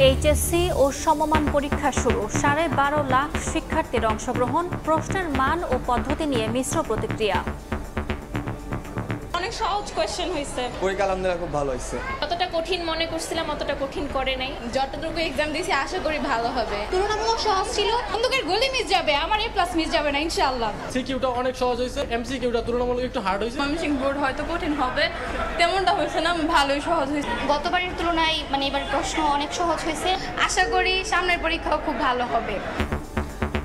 HSC ও সমমান পরীক্ষা শুরু 12.5 লাখ শিক্ষার্থীর অংশগ্রহণ প্রশ্নের মান ও পদ্ধতি নিয়ে মিশ্র প্রতিক্রিয়া অনেক সহজ কোশ্চেন হইছে পরীক্ষা আলহামদুলিল্লাহ খুব ভালো হয়েছে যতটা কঠিন মনে করছিলাম অতটা কঠিন করে নাই যতটুকু এক্সাম দিয়েছি আশা করি ভালো হবে তুলনামূলক সহজ ছিল অন্ধকার গলি মিস যাবে আমার এ প্লাস মিস যাবে না ইনশাআল্লাহ সিকিউটা অনেক সহজ হয়েছে এমসিকিউটা তুলনামূলক একটু হার্ড হয়েছে ময়মনসিংহ বোর্ড হয়তো কঠিন হবে তেমনটা হয়েছে না ভালোই সহজ হয়েছে গতবারের তুলনায় এবার প্রশ্ন অনেক সহজ হয়েছে আশা করি সামনের পরীক্ষাও খুব ভালো হবে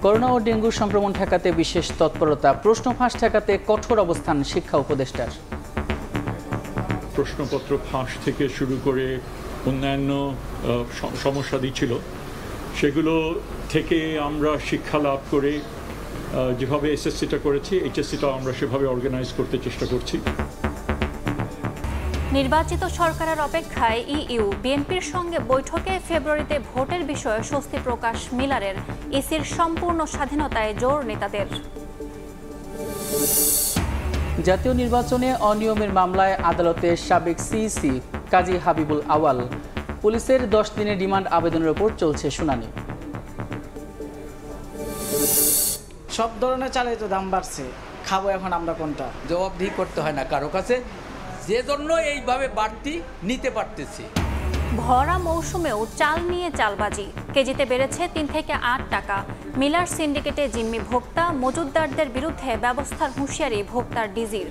করোনা ও ডেঙ্গু সংক্রমণ ঠেকাতে বিশেষ তৎপরতা প্রশ্ন ফাঁস ঠেকাতে কঠোর অবস্থান শিক্ষা উপদেষ্টার প্রশ্নপত্র ফাঁস থেকে শুরু করে অন্যান্য সমস্যা দিচ্ছিল সেগুলো থেকে আমরা শিক্ষা লাভ করে যেভাবে এসএসসিটা করেছি এইচএসসিটাও আমরা সেভাবে অর্গানাইজ করতে চেষ্টা করছি নির্বাচিত সরকারের অপেক্ষায় ইইউ বিএনপির সঙ্গে বৈঠকে ফেব্রুয়ারিতে ভোটের বিষয়ে স্বস্তি প্রকাশ মিলারের ইসির সম্পূর্ণ স্বাধীনতায় জোর নেতাদের জাতীয় নির্বাচনে অনিয়মের মামলায় আদালতে সাবেক সিইসি কাজী হাবিবুল আওয়াল পুলিশের 10 দিনের রিমান্ড আবেদনের ওপর চলছে শুনানি সব ধরনের চালের তো দাম বাড়ছে খাবো এখন আমরা কোনটা জবাবদিহি করতে হয় না কারো কাছে যে জন্য এইভাবে বাড়তি নিতে পারতেছি ভরা মৌসুমেও চাল নিয়ে চালবাজি কেজিতে বেড়েছে 3 থেকে 8 টাকা মিলার সিন্ডিকেটে জিম্মি ভোক্তা মজুতদারদের বিরুদ্ধে ব্যবস্থার হুঁশিয়ারি ভোক্তার ডিজির